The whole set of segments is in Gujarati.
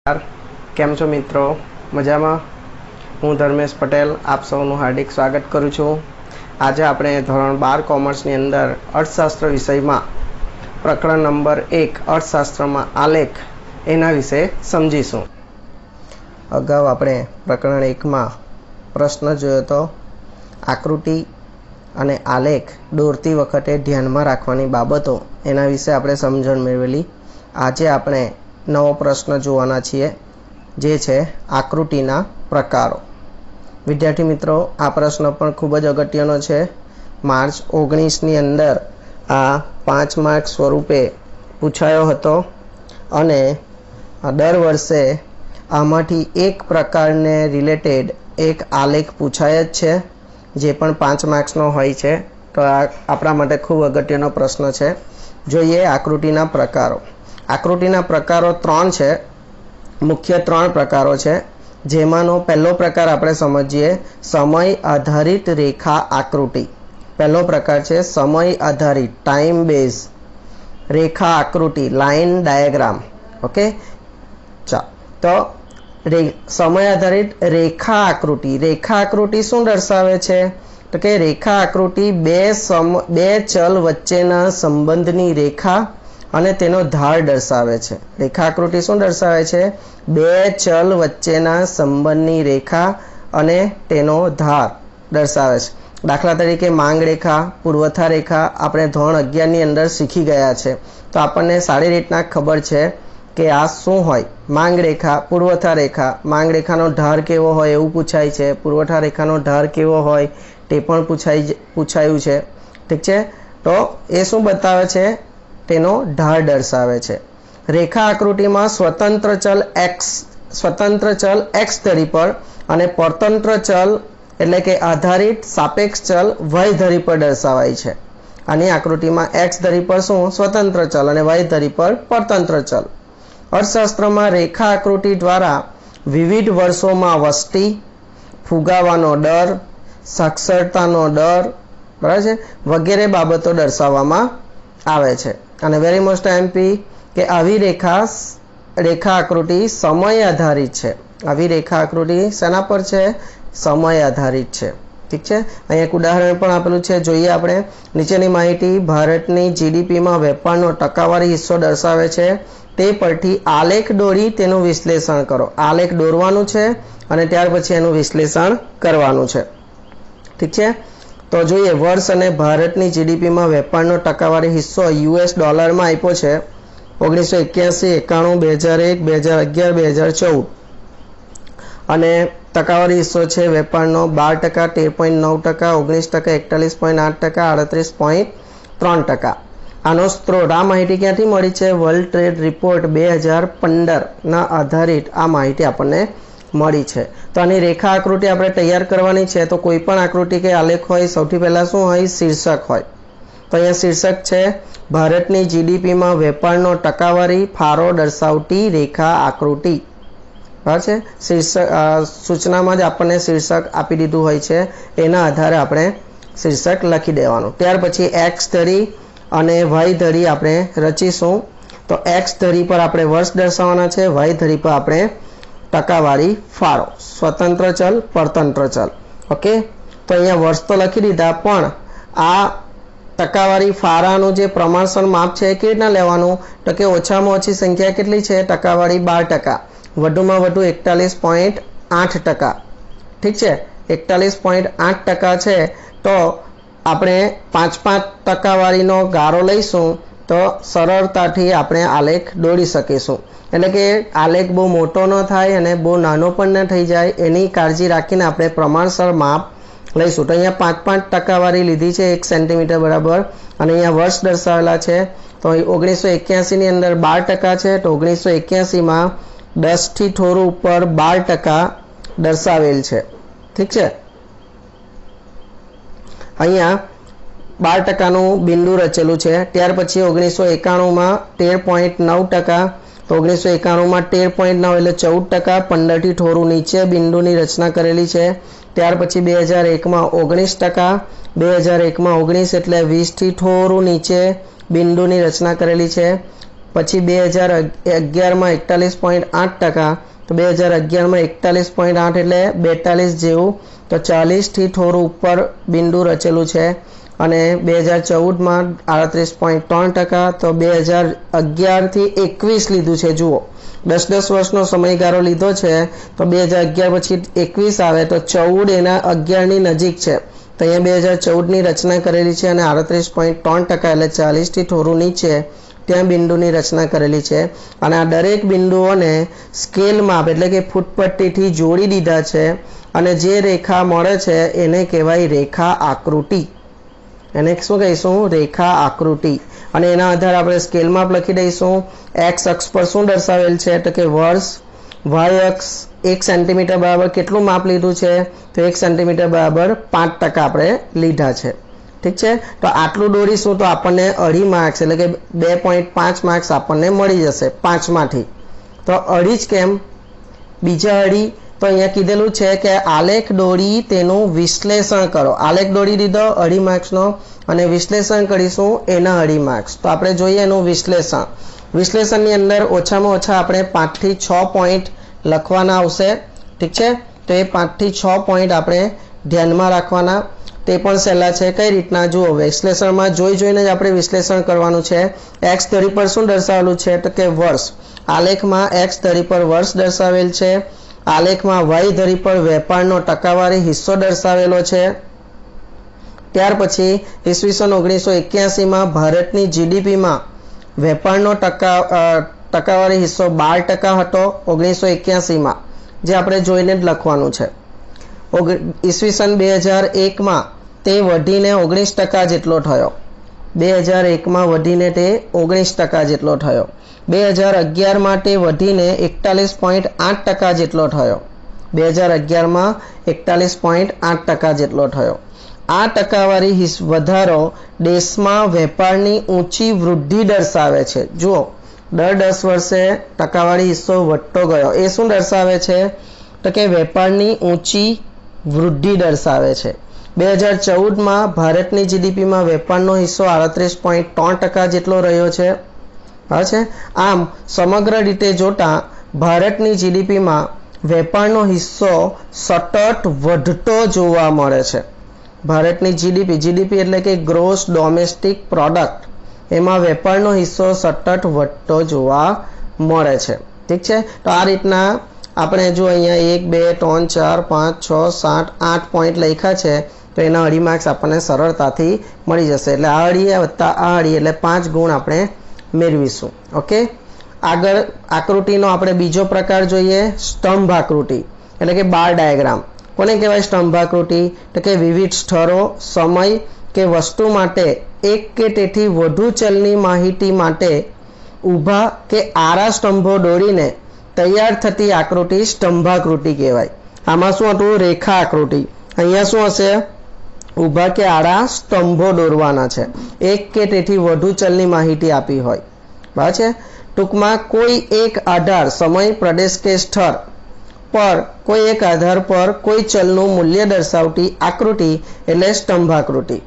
केम छो मित्रों मजा में। हूँ धर्मेश पटेल आप सौનું हार्दिक स्वागत करूँ छूँ। आज આપણે ધોરણ 12 કોમર્સની અંદર અર્થશાસ્ત્ર વિષયમાં પ્રકરણ નંબર 1 અર્થશાસ્ત્રમાં આલેખ એના વિશે સમજીશું। અગાઉ આપણે પ્રકરણ 1 માં પ્રશ્ન જોયો તો આકૃતિ અને આલેખ દોરતી વખતે ધ્યાનમાં રાખવાની બાબતો એના વિશે આપણે સમજણ મેળવેલી। આજે આપણે नवो प्रश्न जोवाना छीए जे छे आकृतिना प्रकारो। विद्यार्थी मित्रों आ प्रश्न पण खूब ज अगत्यनो छे। मार्च 19 नी अंदर आ 5 मार्क स्वरूपे पूछायो हतो अने दर वर्षे आमांथी एक प्रकारने रिलेटेड एक आलेख पूछाय ज छे जे पण 5 मार्क्सनो होय छे। तो आ आपणा माटे खूब अगत्यनो प्रश्न छे। जोईए आकृतिना प्रकारो। आकृतिना प्रकारो 3 छे, मुख्य 3 प्रकारो छे। जेमानो पहलो प्रकार आपणे समझीए समय आधारित रेखा आकृति। पहलो प्रकार छे समय आधारित टाइम बेज रेखा आकृति लाइन डायग्राम। ओके चा तो समय आधारित रेखा आकृति। रेखा आकृति शुं दर्शावे छे तो के रेखा आकृति बे चल वच्चेना संबंधनी रेखा અને તેનો ધાર દર્શાવે છે। રેખા આકૃતિ શું દર્શાવે છે? બે ચલ વચ્ચેના સંબંધની રેખા અને તેનો ધાર દર્શાવે છે। દાખલા તરીકે માંગ રેખા, પૂર્વથા રેખા આપણે ધોરણ 11 ની અંદર શીખી ગયા છે। તો આપણને સારી રીતના ખબર છે કે આ શું હોય। માંગ રેખા, પૂર્વથા રેખા, માંગ રેખાનો ધાર કેવો હોય એવું પૂછાય છે। પૂર્વથા રેખાનો ધાર કેવો હોય તે પણ પૂછાયું છે। ઠીક છે। તો એ શું બતાવે છે? तेनो ढाल दर्शावे छे। रेखा आकृति में स्वतंत्र चल एक्स धरी पर अने परतंत्र चल एटले के आधारित सापेक्ष चल वाय धरी पर दर्शावाय छे। आनी आकृति में एक्स धरी पर शुं स्वतंत्र चल अने वाय धरी पर परतंत्र चल। अर्थशास्त्र में रेखा आकृति द्वारा विविध वर्षों में वस्ती, फुगावानो डर, साक्षरतानो डर बराबर छे वगैरह बाबतो दर्शाववामां आवे छे। અને વેરી મોસ્ટ એમપી કે આવી રેખા આકૃતિ સમય આધારિત છે। આવી રેખા આકૃતિ શેના પર છે? સમય આધારિત છે। ઠીક છે। અહીં એક ઉદાહરણ પણ આપેલું છે, જોઈએ આપણે। નીચેની માહિતી ભારતની જીડીપી માં વેપારનો ટકાવારી હિસ્સો દર્શાવે છે। તે પરથી આલેખ દોરી તેનું વિશ્લેષણ કરો। આલેખ દોરવાનું છે અને ત્યાર પછી એનું વિશ્લેષણ કરવાનું છે। ઠીક છે। तो જોઈએ वर्ष અને ભારતની જીડીપી માં વેપારનો ટકાવારી હિસ્સો યુએસ ડોલરમાં આપ્યો છે 1981, 91, 2001, 2011, 2014 અને ટકાવારી હિસ્સો છે વેપારનો 12%, 13.9%, 19%, 41.8%, 38.3%। આનો સ્ત્રોત આ માહિતી ક્યાંથી મળી છે? વર્લ્ડ ટ્રેડ રિપોર્ટ 2015 ના આધારિત આ માહિતી આપણને मળી છે। तो आनी रेखा आकृति આપણે તૈયાર કરવાની છે। तो कोईपण आकृति के आलेख होय सौथी पहला शुं होय? शीर्षक होय। तो अहींया शीर्षक छे भारतनी जीडीपी में वेपारनो टकावारी फारो दर्शावती रेखा आकृति। बराबर छे। शीर्षक सूचनामां ज आपणे शीर्षक आपी दीधुं होय छे, एना आधारे आपणे शीर्षक लखी देवानुं। त्यार पछी एक्स धरी अने वाय धरी आपणे रचीशुं। तो एक्स धरी पर आपणे वर्ष दर्शाववाना छे, वाय धरी पर आपणे टकावारी फारो, स्वतंत्र चल, परतंत्र चल। ओके तो अहींया वर्ष तो लखी दीधा, पण आ टकावारी फारानुं जे प्रमाणसर माप छे केवी रीतना लेवानुं? तो के ओछामां ओછી संख्या કેટલી છે? टकावारी 12%, વધુમાં વધુ 41.8%। ठीक है। 41.8% છે तो આપણે 5-5 ટકાવારીનો ગારો લઈશું तो सरळताथी આપણે આલેખ દોરી શકીશું। એટલે કે આલેખ બહુ મોટો ન થાય અને બહુ નાનો પણ ન થઈ જાય એની કાળજી રાખીને આપણે પ્રમાણસર માપ લઈશું। તો અહીંયા 5-5 ટકાવારી લીધી છે 1 સેન્ટીમીટર બરાબર અને અહીંયા વર્ષ દર્શાવેલા છે। તો 1981 ની અંદર 12% છે તો 1981 માં 10 થી થોડું ઉપર 12% દર્શાવેલ છે। ઠીક છે। અહીંયા 12%નું બિંદુ રચેલું છે। ત્યાર પછી 1991 માં 13.9%, तो 1991 में 13.9 એટલે 14%, 15 થી થોડું નીચે બિંદુની રચના કરેલી છે। ત્યાર પછી 2001 માં 19%, 2001 માં 19 એટલે 20 થી થોડું નીચે બિંદુની રચના કરેલી છે। પછી 2011 માં 41.8%, તો 2011 માં 41.8 એટલે 42 જેવું, તો 40 થી થોડું ઉપર બિંદુ રચેલું છે. અને 2014 માં 38.3%, તો 2011 થી 21 લીધું છે. જુઓ 10 વર્ષનો સમયગાળો લીધો છે, તો 2011 પછી 21 આવે તો 14 એના 11 ની નજીક છે, તો અહીંયા 2014 ની રચના કરેલી છે અને 38.3% એટલે 40 થી થોડું નીચે ત્યાં બિંદુની રચના કરેલી છે. અને આ દરેક બિંદુઓને સ્કેલ માપ એટલે કે ફૂટપટ્ટીથી જોડી દીધા છે અને જે રેખા મળે છે એને કહેવાય રેખા આકૃતિ. એને શું કહીશું? રેખા આકૃતિ. અને એના આધારે આપણે સ્કેલ માપ લખી દઈશું. એક્સ અક્ષ પર શું દર્શાવેલ છે તો કે વર્ષ, વાય અક્ષ 1 સેન્ટીમીટર બરાબર કેટલું માપ લીધું છે તો 1 સેન્ટીમીટર બરાબર 5% આપણે લીધા છે. ઠીક છે, તો આટલું દોરીશું તો આપણને 2.5 માર્ક્સ એટલે કે 2.5 માર્ક્સ આપણને મળી જશે 5 માંથી. તો 2.5 જ કેમ? બીજા 2.5 તો અહીંયા કીધેલું છે કે આલેખ દોરી તેનું વિશ્લેષણ કરો. આલેખ દોરી દીધો 2.5 માર્ક્સનો અને વિશ્લેષણ કરીશું એના 2.5 માર્ક્સ. તો આપણે જોઈએ એનું વિશ્લેષણ. વિશ્લેષણની અંદર ઓછામાં ઓછા આપણે 5 થી 6 પોઈન્ટ લખવાના આવશે. ઠીક છે, તો એ 5 થી 6 પોઈન્ટ આપણે ધ્યાનમાં રાખવાના. તે પણ સહેલા છે. કઈ રીતના? જુઓ, વિશ્લેષણમાં જોઈને જ આપણે વિશ્લેષણ કરવાનું છે. એક્સ ધરી પર શું દર્શાવેલું છે તો કે વર્ષ. આલેખમાં એક્સ ધરી પર વર્ષ દર્શાવેલ છે. આલેખમાં વાય ધરી પર વેપારનો ટકાવારી હિસ્સો દર્શાવેલો છે. ત્યાર પછી ઈસવીસન 1981 માં ભારતની જીડીપીમાં વેપારનો ટકાવારી હિસ્સો 12% હતો 1981 માં, જે આપણે જોઈને જ લખવાનું છે. ઈસવીસન 2001 માં તે વધીને 19% જેટલો થયો. 2001 માં વધીને તે 19% જેટલો થયો. 2011 માં તે વધીને 41.8% જેટલો થયો. 2011 માં 41.8% જેટલો થયો. આ ટકાવારી વધારો દેશમાં વેપારની ઊંચી વૃદ્ધિ દર્શાવે છે. જુઓ, દર 10 વર્ષે ટકાવારી હિસ્સો વધતો ગયો. એ શું દર્શાવે છે તો કે વેપારની ઊંચી વૃદ્ધિ દર્શાવે છે. 2014 માં ભારતની જીડીપીમાં વેપારનો હિસ્સો 38.3% જેટલો રહ્યો છે. આમ સમગ્ર રીતે જોતા ભારતની જીડીપીમાં વેપારનો હિસ્સો સતત વધતો જોવા મળે છે. ભારતની જીડીપી એટલે કે ગ્રોસ ડોમેસ્ટિક પ્રોડક્ટ, એમાં વેપારનો હિસ્સો સતત વધતો જોવા મળે છે. ઠીક છે, તો આ રીતના આપણે જો અહીંયા 1 2 3 4 5 6 7 8 પોઈન્ટ લખ્યા છે, તો એના 2.5 માર્ક્સ આપણને સરળતાથી મળી જશે. એટલે આ 2.5 વત્તા આ 2.5 એટલે 5 ગુણ આપણે મેળવીશું. ઓકે, આગળ આકૃતિનો આપણે બીજો પ્રકાર જોઈએ, સ્તંભ આકૃતિ એટલે કે બાર ડાયાગ્રામ. કોને કહેવાય સ્તંભ આકૃતિ તો કે વિવિધ સ્થળો, સમય કે વસ્તુ માટે એક કે તેથી વધુ ચલની માહિતી માટે ઊભા કે આડા સ્તંભો દોરીને તૈયાર થતી આકૃતિ સ્તંભાકૃતિ કહેવાય. આમાં શું હતું? રેખા આકૃતિ. અહીંયા શું હશે? ઊભા કે આડા સ્તંભો દોરવાના છે. એક કે તેથી વધુ ચલની માહિતી આપી હોય. બરાબર છે. ટૂંકમાં કોઈ એક આધાર, સમય, પ્રદેશ કે સ્થળ પર કોઈ એક આધાર પર કોઈ ચલનું મૂલ્ય દર્શાવતી આકૃતિ એટલે સ્તંભાકૃતિ.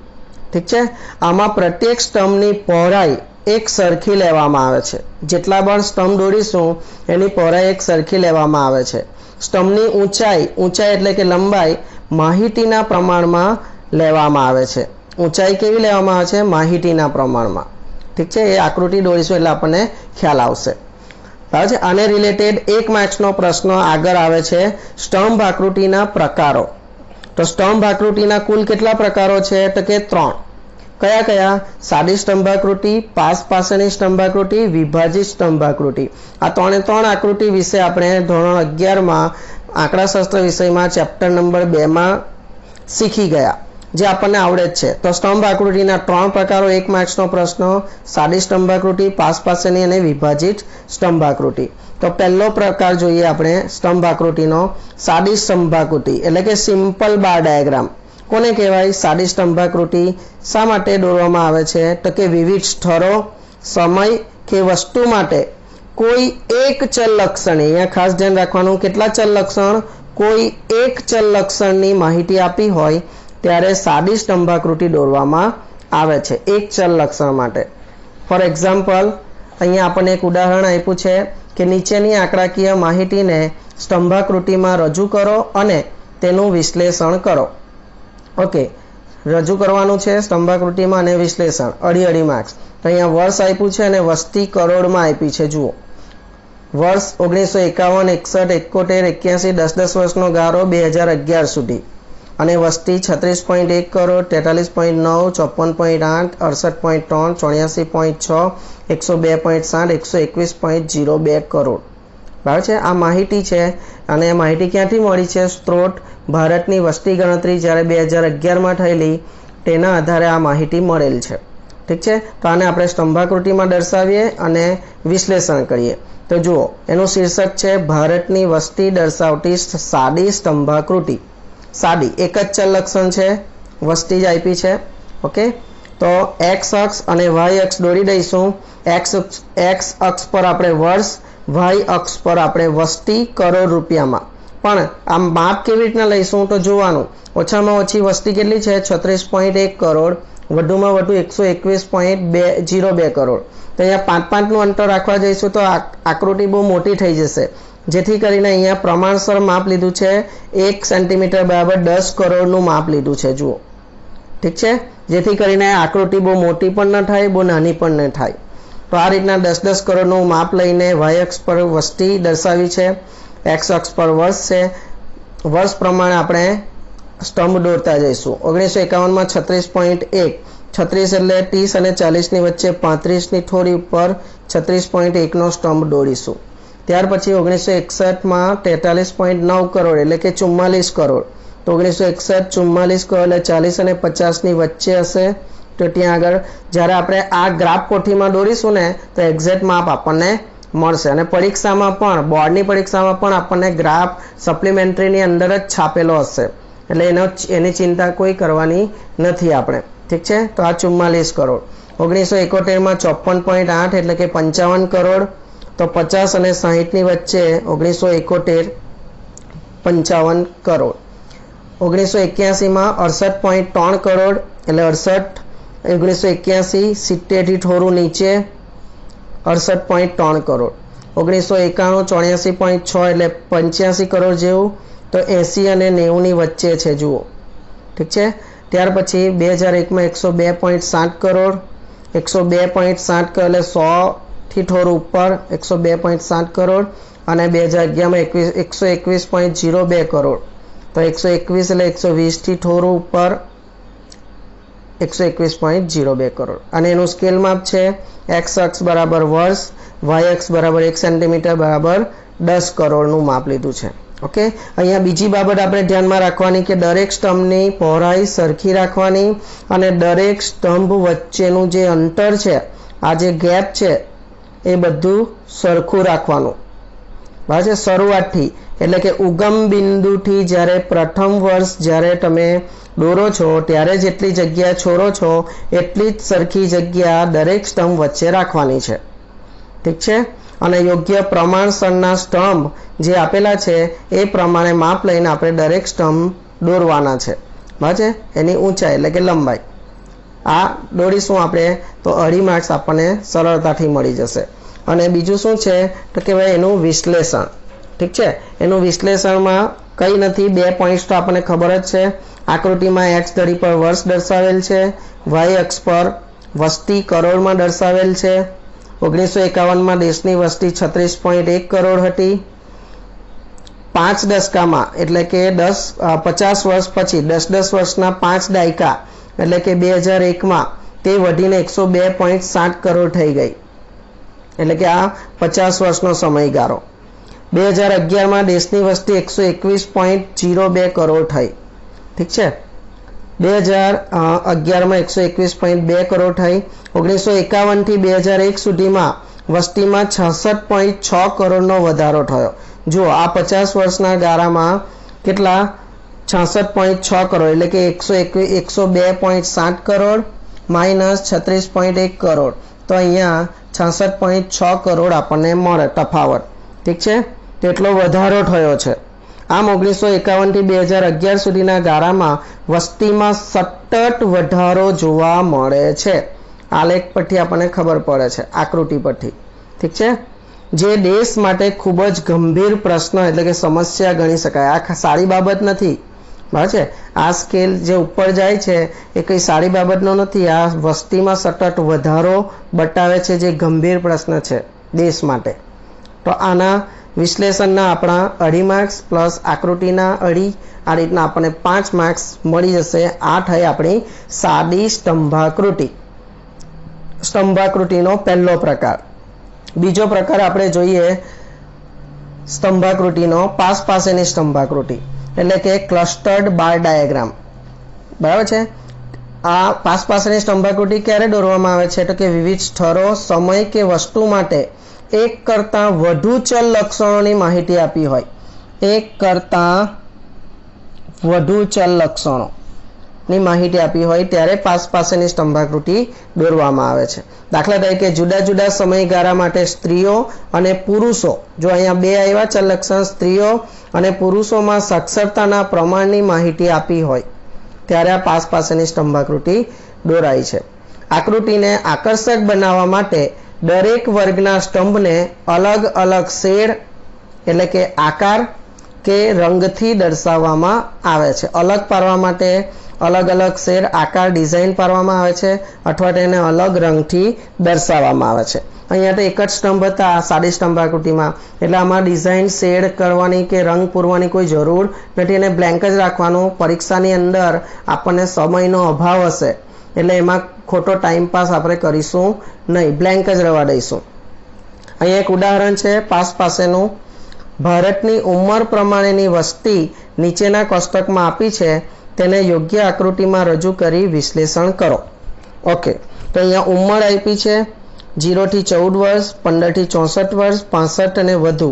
ઠીક છે, આમાં પ્રત્યેક સ્તંભની પહોળાઈ એક સરખી લેવામાં આવે છે. જેટલા પણ સ્તંભ દોરીશું એની પહોળાઈ એક સરખી લેવામાં આવે છે. સ્તંભની ઊંચાઈ એટલે કે લંબાઈ માહિતીના પ્રમાણમાં લેવામાં આવે છે. ઊંચાઈ કેવી લેવામાં આવે છે? માહિતીના પ્રમાણમાં. ઠીક છે, એ આકૃતિ દોરીશું એટલે આપણને ખ્યાલ આવશે. બરાબર છે. આને રિલેટેડ 1 માર્ક્સનો પ્રશ્ન આગળ આવે છે, સ્તંભ આકૃતિના પ્રકારો. તો સ્તંભ આકૃતિના કુલ કેટલા પ્રકારો છે તો કે 3. કયા કયા? સાદી સ્તંભાકૃતિ, પાસ પાસેની સ્તંભાકૃતિ, વિભાજિત સ્તંભાકૃતિ. આ 3 આકૃતિ વિશે આપણે ધોરણ 11 માં આંકડાશાસ્ત્ર વિષયમાં ચેપ્ટર નંબર 2 માં શીખી ગયા, જે આપણને આવડે જ છે. તો સ્તંભ આકૃતિના 3 પ્રકારો, 1 માર્ક્સનો પ્રશ્ન, સાદી સ્તંભાકૃતિ, પાસ પાસેની અને વિભાજિત સ્તંભાકૃતિ. તો પહેલો પ્રકાર જોઈએ આપણે સ્તંભ આકૃતિનો, સાદી સ્તંભાકૃતિ એટલે કે સિમ્પલ બાર ડાયાગ્રામ. કોને કહેવાય સાદી સ્તંભાકૃતિ? શા માટે દોરવામાં આવે છે તો કે વિવિધ સ્થળો, સમય કે વસ્તુ માટે કોઈ એક ચલ લક્ષણ, અહીંયા ખાસ ધ્યાન રાખવાનું, કેટલા ચલ લક્ષણ? કોઈ એક ચલ લક્ષણની માહિતી આપી હોય ત્યારે સાદી સ્તંભાકૃતિ દોરવામાં આવે છે એક ચલ લક્ષણ માટે. ફોર એક્ઝામ્પલ, અહીંયા આપણને એક ઉદાહરણ આપ્યું છે કે નીચેની આંકડાકીય માહિતીને સ્તંભાકૃતિમાં રજૂ કરો અને તેનું વિશ્લેષણ કરો. ઓકે, રજૂ કરવાનું છે સ્તંભાકૃતિમાં અને વિશ્લેષણ. 2.5 માર્ક્સ. તો અહીંયા વર્ષ આપ્યું છે અને વસ્તી કરોડમાં આપી છે. જુઓ, વર્ષ 1951, 61, 71, 81, 10 વર્ષનો ગાળો 2011 સુધી અને વસ્તી 36.1 કરોડ, 43.9, 54.8, 68.3, 84.6, 102.7, 121.02 કરોડ. બરાબર છે. આ માહિતી છે અને માહિતી ક્યાંથી મળી છે? સ્ત્રોત ભારતની વસ્તી ગણતરી જ્યારે 2011માં થયેલી તેના આધારે આ માહિતી મળેલ છે. ઠીક છે. તો આને આપણે સ્તંભાકૃતિમાં દર્શાવીએ અને વિશ્લેષણ કરીએ. તો જુઓ, એનું શીર્ષક છે ભારતની વસ્તી દર્શાવતી સાદી સ્તંભાકૃતિ. સાદી એક જ ચલ લક્ષણ છે, વસ્તી જ આપી છે. ઓકે, તો એક્સ અક્ષ અને વાય અક્ષ દોરી દઈશું. એક્સ અક્ષ પર આપણે વર્ષ, વાય અક્ષ પર આપણે વસ્તી કરોડ રૂપિયામાં. પણ આમ માપ કેવી રીતના લઈશું? તો જોવાનું, ઓછામાં ઓછી વસ્તી કેટલી છે? 36.1 કરોડ, વધુમાં વધુ 121.02 કરોડ. તો અહીંયા 5-5નું અંતર રાખવા જઈશું તો આકૃતિ બહુ મોટી થઈ જશે, જેથી કરીને અહીંયા પ્રમાણસર માપ લીધું છે. 1 સેન્ટીમીટર બરાબર 10 કરોડનું માપ લીધું છે. જુઓ, ઠીક છે. જેથી કરીને આકૃતિ બહુ મોટી પણ ન થાય, બહુ નાની પણ ન થાય. તો આ રીતના 10-10 કરોડનું માપ લઈને વાય અક્ષ પર વસ્તી દર્શાવી છે, એક્સ અક્ષ પર વર્ષ છે. વર્ષ પ્રમાણે આપણે સ્તંભ દોરતા જઈશું. 1951માં 36.1, 36 એટલે 30 અને 40ની વચ્ચે 35ની થોડી ઉપર 36.1નો સ્તંભ દોરીશું. ત્યાર પછી 1961માં 43.9 કરોડ એટલે કે 44 કરોડ. તો 1961 44 કરોડ એટલે 40 અને 50ની વચ્ચે હશે. તો ત્યાં આગળ જ્યારે આપણે આ ગ્રાફ કોઠીમાં દોરીશું ને તો એક્ઝેક્ટ માપ આપણને મળશે. અને પરીક્ષામાં પણ, બોર્ડની પરીક્ષામાં પણ આપણને ગ્રાફ સપ્લિમેન્ટરીની અંદર જ છાપેલો હશે, એટલે એની ચિંતા કોઈ કરવાની નથી આપણે. ઠીક છે. તો આ 44 કરોડ. 1971માં 54.8 એટલે કે 55 કરોડ. તો 50 અને 60ની વચ્ચે 1971 55 કરોડ. 1981માં 68.3 કરોડ એટલે 68. 1981 70થી થોડું નીચે 68.3 કરોડ. 1991 84.6 એટલે 85 કરોડ જેવું. તો 80 અને 90ની વચ્ચે છે. જુઓ, ઠીક છે. ત્યાર પછી 2001માં 102.7 કરોડ, 102.7 કરોડ એટલે 100થી થોડું ઉપર 102.7 કરોડ. અને 2011માં 121.02 કરોડ. તો 121 એટલે 120થી થોડું ઉપર 121.02 કરોડ. અને એનું સ્કેલ માપ છે એક્સ અક્ષ બરાબર વર્ષ, વાય અક્ષ બરાબર 1 સેન્ટીમીટર બરાબર 10 કરોડનું માપ લીધું છે. ઓકે, અહીંયા બીજી બાબત આપણે ધ્યાનમાં રાખવાની કે દરેક સ્તંભની પહોળાઈ સરખી રાખવાની અને દરેક સ્તંભ વચ્ચેનું જે અંતર છે, આ જે ગેપ છે, એ બધું સરખું રાખવાનું. બરાબર છે. શરૂઆતથી એટલે કે ઉગમ બિંદુથી જ્યારે પ્રથમ વર્ષ જ્યારે તમે દોરો છો ત્યારે જેટલી જગ્યા છોડો છો એટલી જ સરખી જગ્યા દરેક સ્તંભ વચ્ચે રાખવાની છે. ઠીક છે. અને યોગ્ય પ્રમાણસરના સ્તંભ જે આપેલા છે એ પ્રમાણે માપ લઈને આપણે દરેક સ્તંભ દોરવાના છે. બરાબર છે. એની ઊંચાઈ એટલે કે લંબાઈ આ દોરીશું આપણે તો 2.5 માર્ક્સ આપણને સરળતાથી મળી જશે. અને બીજું શું છે તો કે ભાઈ એનું વિશ્લેષણ. ઠીક છે. એનું વિશ્લેષણમાં કંઈ નથી, 2 પોઈન્ટ્સ તો આપણને ખબર જ છે. આકૃતિમાં એક્સ ધરી પર વર્ષ દર્શાવેલ છે, વાય અક્ષ પર વસ્તી કરોડમાં દર્શાવેલ છે. 1951માં દેશની વસ્તી 36.1 કરોડ હતી. 5 દશકામાં એટલે કે 50 વર્ષ પછી 10 વર્ષના 5 દાયકા એટલે કે 2001માં તે વધીને 102.7 કરોડ થઈ ગઈ. એટલે કે આ 50 વર્ષનો સમયગાળો. 2011માં દેશની વસ્તી 121.02 કરોડ થઈ. ઠીક છે. 2011માં 121.2 કરોડ થઈ. 1951 થી 2001 સુધીમાં વસ્તીમાં 66.6 કરોડનો વધારો થયો. જુઓ, આ 50 વર્ષના ગાળામાં કેટલા? 66.6 કરોડ એટલે કે 102.7 કરોડ માઇનસ 36.1 કરોડ. તો અહીંયા 66.6 કરોડ આપણને મળે તફાવત. ઠીક છે. તેટલો વધારો થયો છે. આમ 1951 થી 2011 સુધીના ગાળામાં વસ્તીમાં સતત વધારો જોવા મળે છે. આલેખ પરથી આપણને ખબર પડે છે, આકૃતિ પરથી. ઠીક છે, જે દેશ માટે ખૂબ જ ગંભીર પ્રશ્ન એટલે કે સમસ્યા ગણી શકાય। આ સારી બાબત નથી, બરાબર છે। આ સ્કેલ જે ઉપર જાય છે એ કંઈ સારી બાબતનો નથી। આ વસ્તીમાં સતત વધારો બતાવે છે, જે ગંભીર પ્રશ્ન છે દેશ માટે। તો આના વિશ્લેષણના આપણા 2.5 માર્ક્સ પ્લસ આકૃતિના 2.5, આ રીતના આપણને 5 માર્ક્સ મળી જશે। આ થઈ આપણી સાદી સ્તંભાકૃતિ। સ્તંભાકૃતિનો પહેલો પ્રકાર। બીજો પ્રકાર આપણે જોઈએ સ્તંભાકૃતિનો પાસ પાસેની સ્તંભાકૃતિ એટલે કે ક્લસ્ટર્ડ બાર ડાયાગ્રામ, બરાબર છે। આ પાસ પાસેની સ્તંભાકૃતિ ક્યારે દોરવામાં આવે છે? તો કે વિવિધ સ્થળો, સમય કે વસ્તુ માટે એક કરતાં વધુ ચલ લક્ષણોની માહિતી આપી હોય, એક કરતાં વધુ ચલ લક્ષણોની માહિતી આપી હોય ત્યારે પાસ પાસેની સ્તંભાકૃતિ દોરવામાં આવે છે। દાખલા તરીકે જુદા જુદા સમયગાળા માટે સ્ત્રીઓ અને પુરુષો, જો અહીંયા બે આવ્યા ચલ લક્ષણ, સ્ત્રીઓ અને પુરુષોમાં સાક્ષરતાના પ્રમાણની માહિતી આપી હોય ત્યારે આ પાસ પાસેની સ્તંભાકૃતિ દોરાય છે। આકૃતિને આકર્ષક બનાવવા માટે દરેક વર્ગના સ્તંભને અલગ અલગ શેડ એટલે કે આકાર કે રંગથી દર્શાવવામાં આવે છે। અલગ પાડવા માટે અલગ અલગ શેડ, આકાર, ડિઝાઇન પાડવામાં આવે છે અથવા તેને અલગ રંગથી દર્શાવવામાં આવે છે। અહીંયા તો એક જ સ્તંભ હતા આ સાદી સ્તંભાકૃતિમાં, એટલે આમાં ડિઝાઇન, શેડ કરવાની કે રંગ પૂરવાની કોઈ જરૂર નથી, એને બ્લેન્ક જ રાખવાનું। પરીક્ષાની અંદર આપણને સમયનો અભાવ હશે એટલે એમાં ખોટો ટાઈમ પાસ આપણે કરીશું નહીં, બ્લેન્ક જ રહેવા દઈશું। અહીંયા એક ઉદાહરણ છે પાસ પાસેનું। ભારતની ઉંમર પ્રમાણેની વસ્તી નીચેના કોષ્ટકમાં આપી છે, તેને યોગ્ય આકૃતિમાં રજૂ કરી વિશ્લેષણ કરો। ઓકે, તો અહીંયા ઉંમર આપી છે 0 થી 14 વર્ષ, 15 થી 64 વર્ષ, 65 અને વધુ।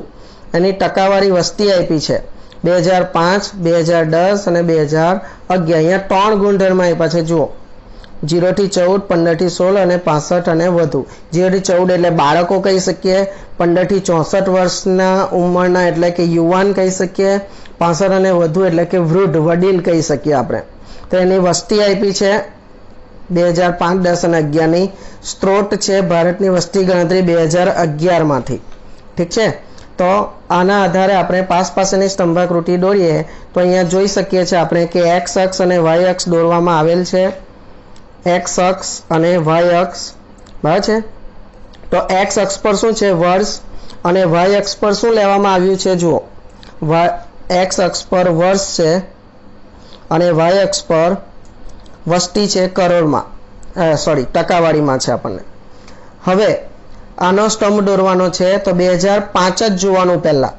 એની ટકાવારી વસ્તી આપી છે 2005, 2010 અને 2011। અહીંયા 3 ગુણધર્મ આપ્યા છે, જુઓ 0 થી 14, 15 થી 16 અને 65 અને વધુ। 0 થી 14 એટલે બાળકો કહી શકીએ, 15 થી 64 વર્ષના ઉંમરના એટલે કે યુવાન કહી શકીએ, 65 અને વધુ એટલે કે વૃદ્ધ, વડીલ કહી શકીએ આપણે। તો એની વસ્તી આપી છે 2005, 10 અને 11ની। સ્ત્રોત છે ભારતની વસ્તી ગણતરી 2011 માંથી, ઠીક છે। તો આના આધારે આપણે પાસ પાસેની સ્તંભાકૃતિ દોરીએ તો અહીંયા જોઈ શકીએ છીએ આપણે કે એક્સ અક્ષ અને વાય અક્ષ દોરવામાં આવેલ છે। એક્સ અક્ષ અને વાય અક્ષ, બરાબર છે। તો એક્સ અક્ષ પર શું છે? વર્ષ, અને વાય અક્ષ પર શું લેવામાં આવ્યું છે? જુઓ, એક્સ અક્ષ પર વર્ષ છે અને વાય અક્ષ પર વસ્તી છે કરોડમાં, ટકાવારીમાં છે આપણને। હવે આનો સ્તંભ દોરવાનો છે તો 2005 જ જોવાનું પહેલા,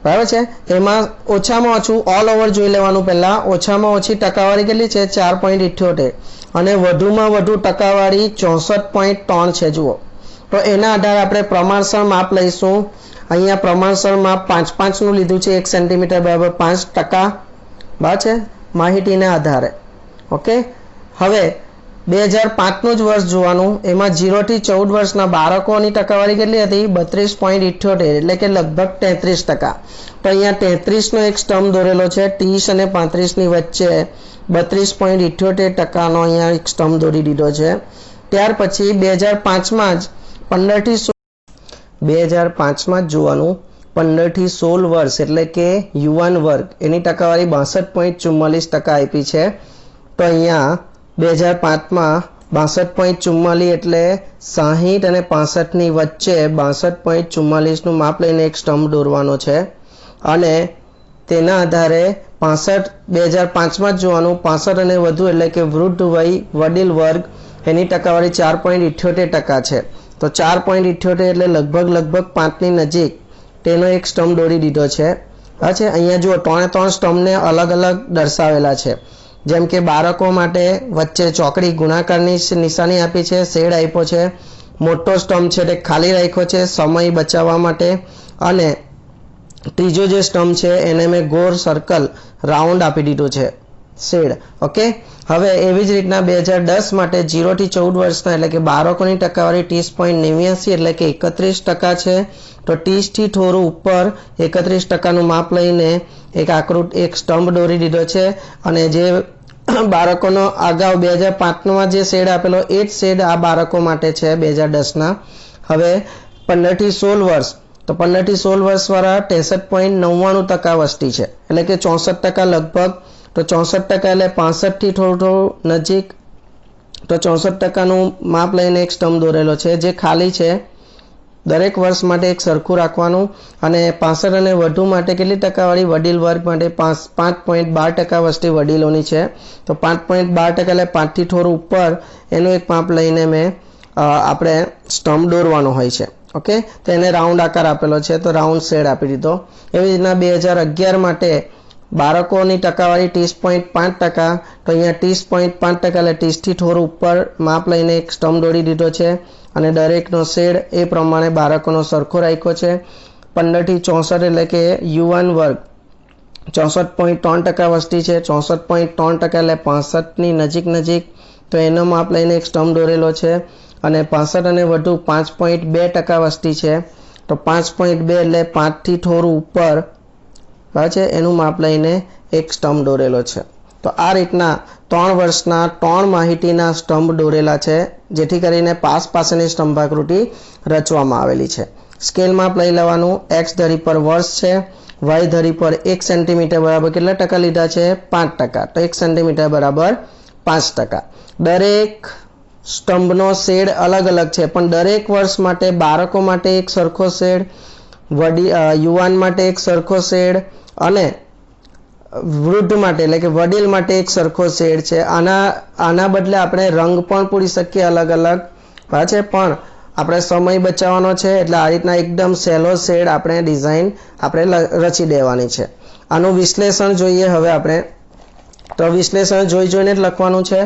બરાબર છે। એમાં ઓછામાં ઓછું ઓલ ઓવર જોઈ લેવાનું પહેલા। ઓછામાં ઓછી ટકાવારી કેટલી છે? 4.78 અને વધુમાં વધુ ટકાવારી 64.3 છે, જુઓ। તો એના આધારે આપણે પ્રમાણસર માપ લઈશું। અહીંયા પ્રમાણસર માપ 5 નું લીધું છે, 1 સેન્ટીમીટર બરાબર 5%, બરાબર છે, માહિતીના આધારે। ઓકે, હવે 2005નું જ વર્ષ જોવાનું। એમાં 0 થી 14 વર્ષના બાળકોની ટકાવારી કેટલી હતી? 32.78 એટલે કે લગભગ 33%। તો અહીંયા 33નો એક સ્તંભ દોરેલો છે, 30 અને 35ની વચ્ચે 32.78%નો અહીંયા એક સ્તંભ દોરી દીધો છે। ત્યાર પછી 2005માં જ 15 થી 2005માં જ જોવાનું, 15 થી 16 વર્ષ એટલે કે યુવાન વર્ગ, એની ટકાવારી 62.44% આપી છે। તો અહીંયા 2005માં 62.44 એટલે 60 અને 65ની વચ્ચે 62.44નું માપ લઈને એક સ્તંભ દોરવાનો છે અને તેના આધારે 2005માં જ જોવાનું। 65 અને વધુ એટલે કે વૃદ્ધ વય, વડીલ વર્ગ, એની ટકાવારી 4.78% છે। તો 4.78 એટલે લગભગ 5ની નજીક તેનો એક સ્તંભ દોરી દીધો છે। અહીંયા જુઓ 3 સ્તંભને અલગ અલગ દર્શાવેલા છે, જેમ કે બાળકો માટે વચ્ચે ચોકડી ગુણાકારની નિશાની આપી છે, શેડ આપ્યો છે। મોટો સ્તંભ છે તે ખાલી રાખ્યો છે સમય બચાવવા માટે, અને ત્રીજો જે સ્તંભ છે એને મેં ગોળ સર્કલ રાઉન્ડ આપી દીધું છે, શેડ। ઓકે, હવે એવી જ રીતના 2010 માટે 0 થી 14 વર્ષના એટલે કે બાળકોની ટકાવારી 30.89 એટલે કે 31% છે। તો 30 થી થોડું ઉપર 31%નું માપ લઈને એક સ્તંભ દોરી દીધો છે અને જે બાળકોનો અગાઉ 2005માં જે શેડ આપેલો એ જ શેડ આ બાળકો માટે છે 2010ના। હવે 15 થી 16 વર્ષ, તો 15 થી 16 વર્ષવાળા 63.99% વસ્તી છે, એટલે કે 64% લગભગ. તો 64% એટલે 65 થી થોડું નજીક. તો 64%નું માપ લઈને એક સ્તંભ દોરેલો છે જે ખાલી છે. દરેક વર્ષ માટે એક સરખું રાખવાનું. અને 65 અને વધુ માટે કેટલી ટકાવાળી? વડીલ વર્ગ માટે 5.12% વસ્તી વડીલોની છે. તો 5.12% એટલે 5 થી થોડું ઉપર એનું એક માપ લઈને આપણે સ્તંભ દોરવાનો હોય છે. ઓકે, તો એને રાઉન્ડ આકાર આપેલો છે, તો રાઉન્ડ શેડ આપી દીધો. એવી રીતના 2011 માટે બાળકોની ટકાવાળી 30.5%. તો અહીંયા 30.5% એટલે 30 થી થોડું ઉપર માપ લઈને એક સ્તંભ દોરી દીધો છે. અને દરેકનો શેડ એ પ્રમાણે બાળકોનો સરખો રાખ્યો છે. 15 થી 64 એટલે કે યુવાન વર્ગ 64.3% વસ્તી છે. 64.3% એટલે 65ની નજીક. તો એનો માપ લઈને એક સ્તંભ દોરેલો છે. અને 65 અને વધુ 5.2% વસ્તી છે. તો 5.2 એટલે 5 થી થોડું ઉપર બરાબર છે, એનું માપ લઈને એક સ્તંભ દોરેલો છે. તો આ રીતના 3 વર્ષના 3 માહિતીના સ્તંભ દોરેલા છે, જેથી કરીને પાસેની સ્તંભાકૃતિ રચવામાં આવેલી છે. સ્કેલ માપ લઈ લેવાનું. એક્સ ધરી પર વર્ષ છે, વાય ધરી પર 1 સેન્ટીમીટર બરાબર કેટલા ટકા લીધા છે? 5%. તો 1 સેન્ટીમીટર બરાબર 5%. દરેક સ્તંભનો શેડ અલગ છે, પણ દરેક વર્ષ માટે બાળકો માટે એક સરખો શેડ, યુવાન માટે એક સરખો શેડ અને વૃદ્ધ માટે એટલે કે વડીલ માટે એક સરખો શેડ છે. આના બદલે આપણે રંગ પણ પૂરી શકીએ અલગ છે, પણ આપણે સમય બચાવવાનો છે એટલે આ રીતના એકદમ સહેલો શેડ આપણે ડિઝાઇન આપણે રચી દેવાની છે. આનું વિશ્લેષણ જોઈએ હવે આપણે. તો વિશ્લેષણ જોઈને જ લખવાનું છે.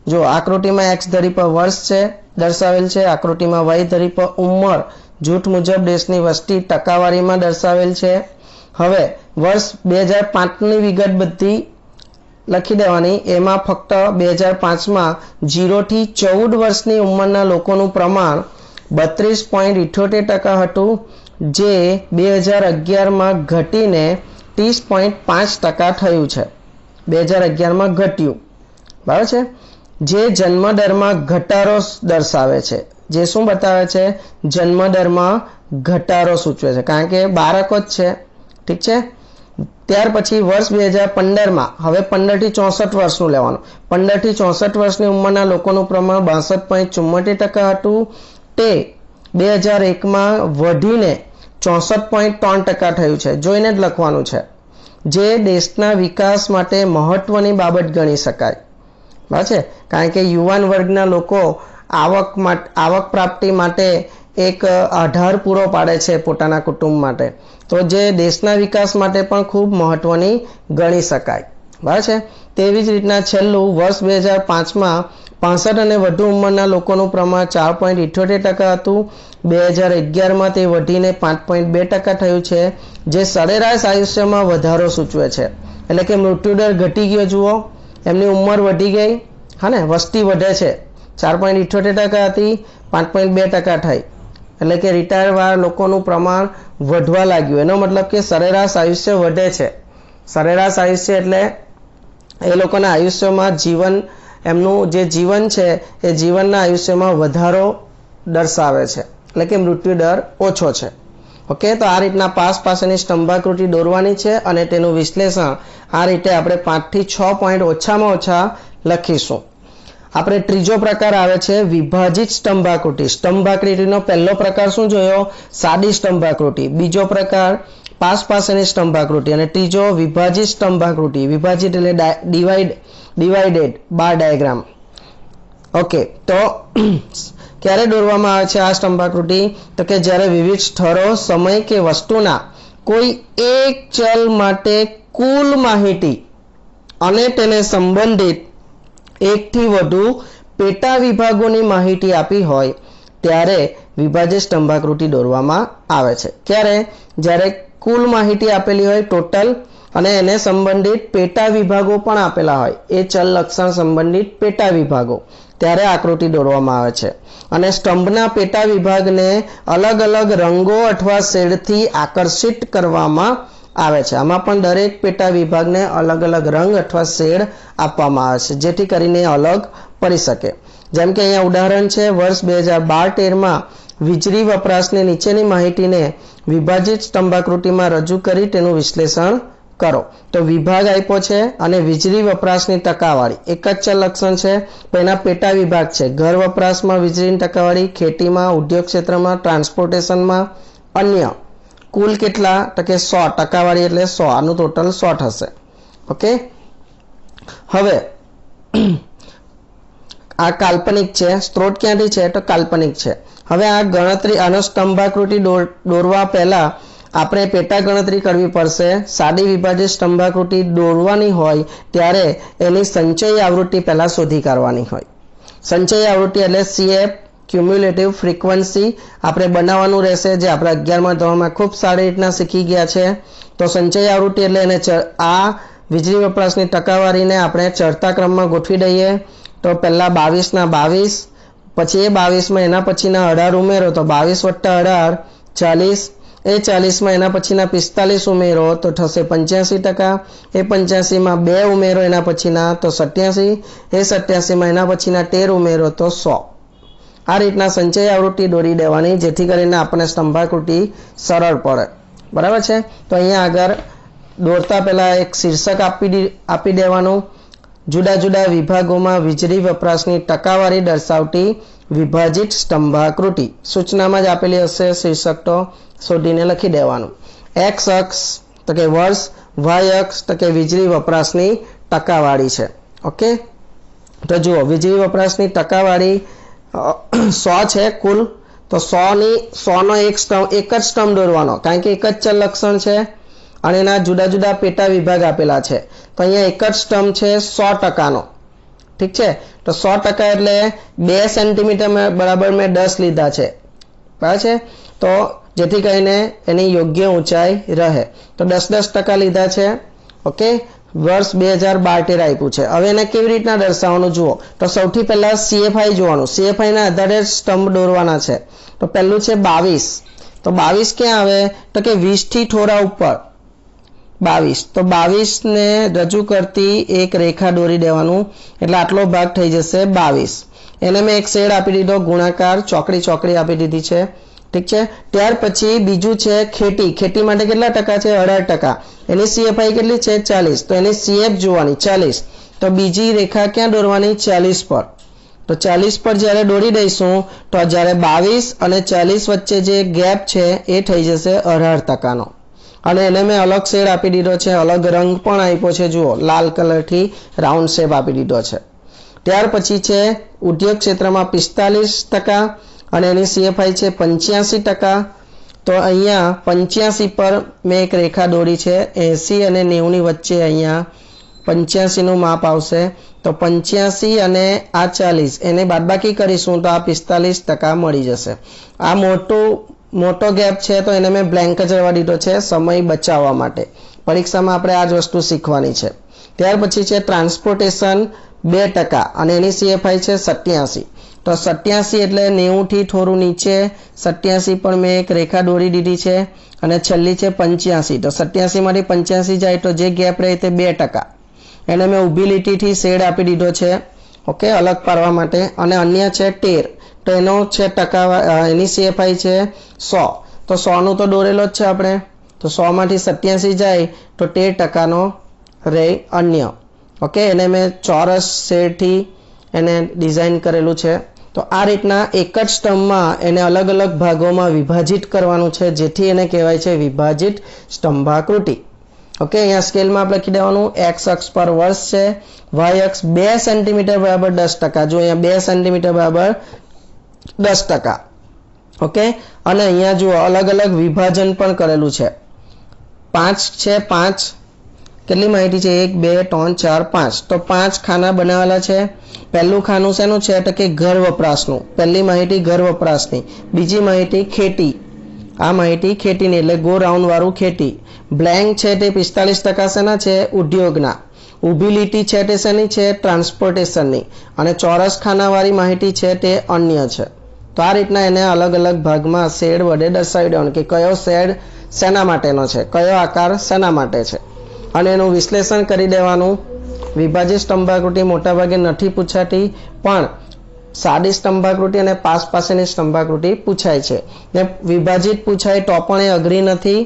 જો આકૃતિમાં એક્સ ધરી પર વર્ષ છે દર્શાવેલ છે, આકૃતિમાં વાય ધરી પર ઉંમર જૂથ મુજબ દેશની વસ્તી ટકાવારીમાં દર્શાવેલ છે. હવે વર્ષ 2005ની વિગત બધી લખી દેવાની. એમાં ફક્ત 2005માં 0 થી 14 વર્ષની ઉંમરના લોકોનું પ્રમાણ 32.78% હતું, જે 2011માં ઘટીને 30.5% થયું છે. 2011માં ઘટ્યું, બરાબર છે, જે જન્મદરમાં ઘટાડો દર્શાવે છે. જે શું બતાવે છે? જન્મદરમાં ઘટાડો સૂચવે છે, કારણ કે બાળકો જ છે. ઠીક છે. ત્યાર પછી વર્ષ 2015માં હવે 15 થી 64 વર્ષનું લેવાનું. 15 થી 64 વર્ષની ઉંમરના લોકોનું પ્રમાણ 62.74% હતું, તે 2001માં વધીને 64.3% થયું છે. જોઈને જ લખવાનું છે. જે દેશના વિકાસ માટે મહત્વની બાબત ગણી શકાય, બરાબર છે, કારણ કે યુવાન વર્ગના લોકો આવક પ્રાપ્તિ માટે એક આધાર પૂરો પાડે છે પોતાના કુટુંબ માટે. તો જે દેશના વિકાસ માટે પણ ખૂબ મહત્વની ગણી શકાય, બરાબર છે. તેવી જ રીતના છેલ્લું વર્ષ 2005માં 65 અને વધુ ઉંમરના લોકોનું પ્રમાણ 4.78% હતું. 2011માં તે વધીને 5.2% થયું છે, જે સરેરાશ આયુષ્યમાં વધારો સૂચવે છે. એટલે કે મૃત્યુદર ઘટી ગયો. જુઓ, એમની ઉંમર વધી ગઈ, હા ને, વસ્તી વધે છે. 4.78% હતી, 5.2% થઈ, એટલે કે રિટાયરવાળા લોકોનું પ્રમાણ વધવા લાગ્યું. એનો મતલબ કે સરેરાશ આયુષ્ય વધે છે. સરેરાશ આયુષ્ય એટલે એ લોકોના આયુષ્યમાં એમનું જે જીવન છે એ જીવનના આયુષ્યમાં વધારો દર્શાવે છે, એટલે કે મૃત્યુ દર ઓછો છે. ઓકે, તો આ રીતના પાસેની સ્તંભાકૃતિ દોરવાની છે અને તેનું વિશ્લેષણ આ રીતે આપણે 5 થી 6 પોઈન્ટ ઓછામાં ઓછા લખીશું. આપણે ત્રીજો પ્રકાર આવે છે વિભાજિત સ્તંભાકૃતિ. સ્તંભાકૃતિનો પહેલો પ્રકાર શું જોયો? સાદી સ્તંભાકૃતિ. બીજો પ્રકાર પાસેની સ્તંભાકૃતિ અને ત્રીજો વિભાજિત સ્તંભાકૃતિ. વિભાજિત એટલે ડિવાઇડેડ બાર ડાયાગ્રામ. ઓકે, તો ક્યારે દોરવામાં આવે છે આ સ્તંભાકૃતિ? તો કે જ્યારે વિવિધ સ્થળો, સમય કે વસ્તુના કોઈ એક ચલ માટે કુલ માહિતી અને તેને સંબંધિત એકથી વધુ પેટા વિભાગોની માહિતી આપી હોય ત્યારે વિભાજિત સ્તંભાકૃતિ દોરવામાં આવે છે. ક્યારે? જ્યારે કુલ માહિતી આપેલી હોય ટોટલ અને એને સંબંધિત પેટા વિભાગો પણ આપેલા હોય, એ ચલ લક્ષણ સંબંધિત પેટા વિભાગો, ત્યારે આકૃતિ દોરવામાં આવે છે. અને સ્તંભના પેટા વિભાગને અલગ અલગ રંગો અથવા શેડથી આકર્ષિત કરવામાં આવે છે. આમાં પણ દરેક પેટા વિભાગને અલગ અલગ રંગ અથવા શેડ આપવામાં આવે છે, જેથી કરીને અલગ પડી શકે. જેમ કે અહીંયા ઉદાહરણ છે, વર્ષ 2012-13માં વીજળી વપરાશની નીચેની માહિતીને વિભાજિત સ્તંભાકૃતિમાં રજૂ કરી તેનું વિશ્લેષણ કરો। તો વિભાગ આપ્યો છે અને વીજળી વપરાશની ટકાવારી એક જ ચલ લક્ષણ છે, પણ એના પેટા વિભાગ છે। ઘર વપરાશમાં વીજળીની ટકાવારી, ખેતીમાં, ઉદ્યોગ ક્ષેત્રમાં, ટ્રાન્સપોર્ટેશનમાં, અન્ય કુલ કેટલા તો કે 100 ટકાવારી એટલે 100, આનું ટોટલ 100 થશે। ઓકે, હવે આ કાલ્પનિક છે, સ્ત્રોત ક્યાંથી છે તો કાલ્પનિક છે। હવે આ ગણતરી આનો સ્તંભાકૃતિ દોરવા પહેલા આપણે પેટા ગણતરી કરવી પડશે। સાદી વિભાજિત સ્તંભાકૃતિ દોરવાની હોય ત્યારે એની સંચય આવૃત્તિ પહેલા શોધી કાઢવાની હોય। સંચય આવૃત્તિ એટલે CF ક્યુમ્યુલેટિવ ફ્રીક્વન્સી આપણે બનાવવાનું રહેશે, જે આપણે 11મા ધોરણમાં ખૂબ સારી રીતના શીખી ગયા છે। તો સંચય આવૃત્તિ એટલે એને આ વીજળી વપરાશની ટકાવારીને આપણે ચડતા ક્રમમાં ગોઠવી દઈએ। તો પહેલા 22 ના 22, પછી એ 22 માં એના પછીના 18 ઉમેરો તો 22 + 18 40, એ 40 માં એના પછીના 45 ઉમેરો તો થશે 85%, એ 85 માં 2 ઉમેરો એના પછીના તો 87, એ 87 માં એના પછીના 13 ઉમેરો તો 100। આ રીતના સંચય આવૃત્તિ દોરી દેવાની, જેથી કરીને આપણે સ્તંભાકૃતિ સરળ પડે। બરાબર છે। તો અહીંયા આગળ દોરતા પહેલા એક શીર્ષક આપી દેવાનું, જુદા જુદા વિભાગોમાં વીજળી વપરાશની ટકાવારી દર્શાવતી વિભાજિત સ્તંભાકૃતિ સૂચનામાં જ આપેલી હશે। શીર્ષક તો શોધીને લખી દેવાનું। એક્સ અક્ષ તો કે વર્ષ, વાય અક્ષ તો કે વીજળી વપરાશની ટકાવારી છે। ઓકે, તો જુઓ વીજળી વપરાશની ટકાવારી 100 છે કુલ, તો 100 નો એક જ સ્તંભ દોરવાનો, કારણ કે એક જ ચલ લક્ષણ છે અને એના જુદા જુદા પેટા વિભાગ આપેલા છે। તો અહીંયા એક જ સ્તંભ છે 100%નો, ઠીક છે। તો 100% એટલે 2 સેન્ટીમીટર બરાબર મેં 10 લીધા છે, બરાબર છે। તો જેથી કરીને એની યોગ્ય ઊંચાઈ રહે, તો 10% લીધા છે। ઓકે, વર્ષ 2012 આપ્યું છે। હવે એને કેવી રીતના દર્શાવવાનું જુઓ, તો સૌથી પહેલા CFI જોવાનું, CFI ના આધારે સ્તંભ દોરવાના છે। તો પહેલું છે 22, તો 22 ક્યાં આવે તો કે 20 થી થોડા ઉપર 22, તો 22 ને રજૂ કરતી એક રેખા દોરી દેવાનું, એટલે આટલો ભાગ થઈ જશે 22। એને મેં એક શેડ આપી દીધો, ગુણાકાર ચોકડી આપી દીધી છે, ઠીક છે। ત્યાર પછી બીજું છે ખેતી, ખેતી માટે કેટલા ટકા છે 18%, એની CFI કેટલી છે 40, તો એની CF જોવાની 40, તો બીજી રેખા ક્યાં દોરવાની 40 પર, તો 40 પર જ્યારે દોરી દઈશું તો જ્યારે 22 અને 40 વચ્ચે જે ગેપ છે એ થઈ જશે 18%નો, અને એને મેં અલગ શેડ આપી દીધો છે, અલગ રંગ પણ આપ્યો છે, જુઓ લાલ કલરથી રાઉન્ડ શેપ આપી દીધો છે। ત્યાર પછી છે ઉદ્યોગ ક્ષેત્રમાં 45% અને એની CFI છે 85%, તો અહીંયા 85 પર મેં એક રેખા દોરી છે, 80 અને 90 ની વચ્ચે અહીંયા 85 નું માપ આવશે, તો 85 અને આ 40 એને બાદબાકી કરીશું તો આ 45% મળી જશે। આ મોટો ગેપ છે તો એને મેં બ્લેન્ક જ રહેવા દીધો છે સમય બચાવવા માટે, પરીક્ષામાં આપણે આ જ વસ્તુ શીખવાની છે। ત્યાર પછી છે ટ્રાન્સપોર્ટેશન 2% અને એની CFI છે 87, તો 87 એટલે 90 થી થોડું નીચે 87 પર મેં એક રેખા દોરી દીધી છે, અને છેલ્લી છે 85, તો 87 માંથી 85 જાય તો જે ગેપ રહે તે 2%, એને મેં ઊભી લીટીથી શેડ આપી દીધો છે, ઓકે, અલગ પાડવા માટે। અને અન્ય છે 13, તો એનો છે એની CFI છે 100, તો 100 નું તો દોરેલો જ છે આપણે, તો 100 માંથી 87 જાય તો 13%નો રહે અન્ય। ઓકે, એને મેં ચોરસ શેડથી એને ડિઝાઇન કરેલું છે। તો આ રીતના એક જ સ્તંભમાં એને અલગ અલગ ભાગોમાં વિભાજિત કરવાનું છે, જેથી એને કહેવાય છે વિભાજિત સ્તંભાકૃતિ। ઓકે, અહીંયા સ્કેલમાં આપણે લખી દેવાનું, એક્સ અક્ષ પર વર્ષ છે, વાય અક્ષ 2 સેન્ટીમીટર બરાબર 10%, જો અહીંયા 2 સેન્ટીમીટર બરાબર 10%। ઓકે, અને અહીંયા જુઓ અલગ અલગ વિભાજન પણ કરેલું છે, 5 છે, 5 કેટલી માહિતી છે 1 2 3 4 5, તો 5 ખાના બનાવેલા છે। પહેલું ખાનું શેનું છે તો કે ઘર વપરાશનું, પહેલી માહિતી ઘર વપરાશની, બીજી માહિતી ખેતી, આ માહિતી ખેતીની એટલે ગો રાઉન્ડ વાળું ખેતી। બ્લેન્ક છે તે 45% શેના છે ઉદ્યોગના, ઊભી લીટી છે તે શેની છે ટ્રાન્સપોર્ટેશનની, અને ચોરસ ખાનાવાળી માહિતી છે તે અન્ય છે। તો આ રીતના એને અલગ અલગ ભાગમાં શેડ વડે દર્શાવી દેવાનું કે કયો શેડ શેના માટેનો છે, કયો આકાર શેના માટે છે, અને એનું વિશ્લેષણ કરી દેવાનું। વિભાજિત સ્તંભાકૃતિ મોટાભાગે નથી પૂછાતી, પણ सादी स्तंभाकृति अने पास पासेनी स्तंभाकृति पूछाय छे ने विभाजित पूछाय तो पण ए अघरी नथी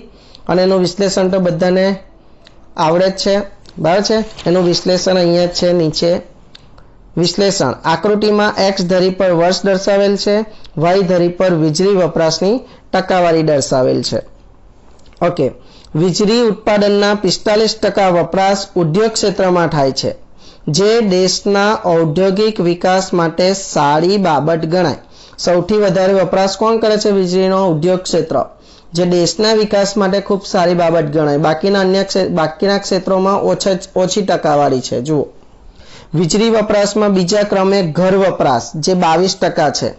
अने एनुं विश्लेषण तो बधाने आवडे ज छे बराबर छे। एनुं विश्लेषण अहींया ज छे नीचे विश्लेषण आकृति में एक्स धरी पर वर्ष दर्शावेल छे, वाय धरी पर वीजળી वपराशनी टकावारी दर्शावेल छे। ओके, वीजળી उत्पादनना 45% वपराश उद्योग क्षेत्र में थाय छे, जे देशना औद्योगिक विकास माटे सारी बाबत गणाय। सौथी वधारे वपराश कोण करे छे? वीजळीनो उद्योग क्षेत्र, जे देशना विकास माटे खूब सारी बाबत गणाय। बाकीना क्षेत्रोमां ओછી टकावारी छे। जुओ, वीजળી वपराश में बीजा क्रमे घर वपराश जे 22% छे।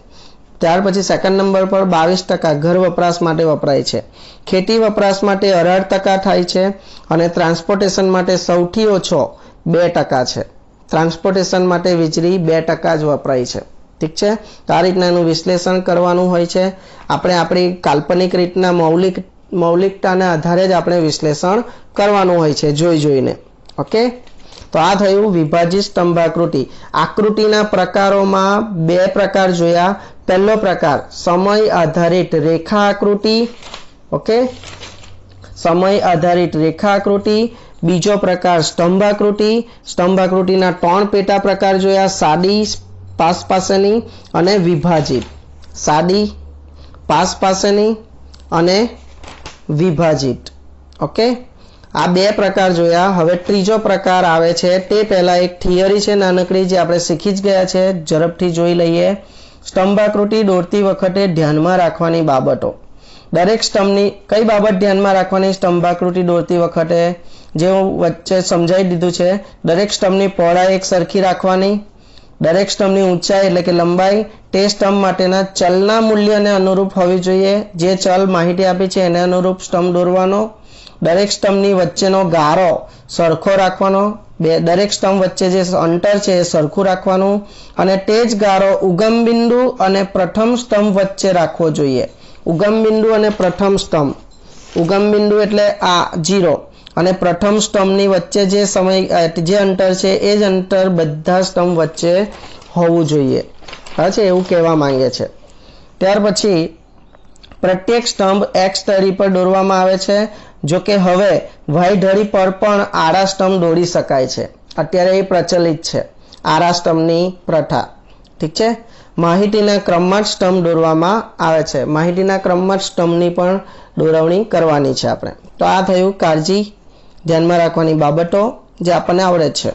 त्यार पछी सेकंड नंबर पर 22% घर वपराश माटे वपराय छे। खेती वपराश माटे 18% थाय छे अने ट्रांसपोर्टेशन माटे सौथी ओछो 2% छे। ट्रांसपोर्टेशन माटे वीजળી 2% ज वपराय छे। ठीक छे। तो आ रीतना एनुं विश्लेषण करवानुं होय छे। आपणे आपणी काल्पनिक रीतना मौलिकताना आधारे ज आपणे विश्लेषण करवानुं होय छे जोईने। ओके, तो आ थयुं विभाजित स्तंभाकृति। आकृतिना प्रकारोमां 2 प्रकार जोया। पहलो प्रकार समय आधारित रेखा आकृति। ओके, समय आधारित रेखा आकृति। बीजो प्रकार स्तंभाकृति। स्तंभाकृतिना 3 पेटा प्रकार जोया, सादी, पास पासेनी अने विभाजित। सादी, पास पासेनी अने विभाजित। ओके, आ 2 प्रकार जोया। हवे त्रीजो प्रकार आवे छे ते पहेला एक थियरी छे नानकड़ी जे आपणे शीखी ज गया छे, झड़पथी जोई लईए। स्तंभाकृति दौरती वखते ध्यानमां राखवानी बाबतो। दरेक स्तंभनी कई बाबत ध्यानमां राखवानी स्तंभाकृति दौरती वखते? जे वच्चे समजावी दीधुं छे। दरेक स्तंभनी पहोळाई एक सरखी राखवानी। दरेक स्तंभनी ऊंचाई એટલે કે લંબાઈ તે સ્તંભ માટેના ચલના મૂલ્યને અનુરૂપ હોવી જોઈએ। જે ચલ માહિતી આપી છે એને અનુરૂપ સ્તંભ દોરવાનો। દરેક સ્તંભની વચ્ચેનો ગારો સરખો રાખવાનો। દરેક સ્તંભ વચ્ચે જે અંતર છે એ સરખું રાખવાનું અને તે જ ગારો ઉગમ બિંદુ અને પ્રથમ સ્તંભ વચ્ચે રાખવો જોઈએ। ઉગમ બિંદુ અને પ્રથમ સ્તંભ, ઉગમ બિંદુ એટલે આ 0 અને પ્રથમ સ્તંભની વચ્ચે જે અંતર છે એ જ અંતર બધા સ્તંભ વચ્ચે હોવું જોઈએ। હા છે, એવું કહેવા માંગે છે। ત્યાર પછી પ્રત્યેક સ્તંભ x ધરી પર દોરવામાં આવે છે। જો કે હવે y ધરી પર પણ આડા સ્તંભ દોરી શકાય છે। અત્યારે એ પ્રચલિત છે આડા સ્તંભની પ્રથા। ઠીક છે। માહિતીના ક્રમમાં સ્તંભ દોરવામાં આવે છે। માહિતીના ક્રમમાં સ્તંભની પણ દોરવણી કરવાની છે આપણે। તો આ થયું કાળજી ધ્યાનમાં રાખવાની બાબતો જે આપણને આવડે છે।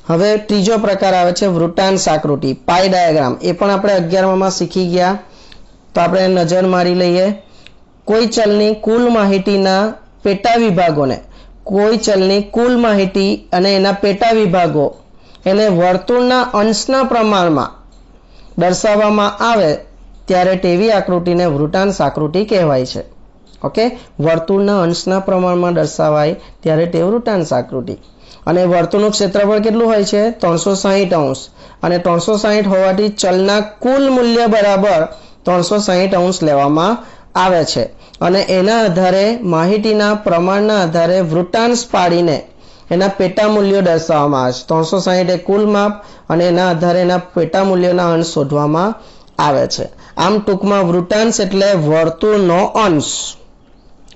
હવે ત્રીજો પ્રકાર આવે છે વૃત્તાંશ આકૃતિ, પાઈ ડાયાગ્રામ। એ પણ આપણે 11મામાં શીખી ગયા। તો આપણે નજર મારી લઈએ। કોઈ ચલની કુલ માહિતીના પેટા વિભાગોને, કોઈ ચલની કુલ માહિતી અને એના પેટા વિભાગો એને વર્તુળના અંશના પ્રમાણમાં દર્શાવવામાં આવે ત્યારે તેવી આકૃતિને વૃત્તાંશ આકૃતિ કહેવાય છે। ओके, वर्तुळना अंशना प्रमाणमां दर्शावाय त्यारे ते वृत्तांश आकृति। अने वर्तुळनुं क्षेत्रफळ केटलुं होय छे? 360 अंश। अने 360 होवाथी चलना कुल मूल्य बराबर 360 अंश लेवामां आवे छे। अने एना आधारे माहितीना प्रमाणना आधारे वृत्तांश पाडीने एना पेटा मूल्यो दर्शाववामां आवे छे। 360 ए कुल माप अने एना आधारे एना पेटा मूल्योना अंश शोधवामां आवे छे। आम टूंकमां वृत्तांश एटले वर्तुळनो अंश।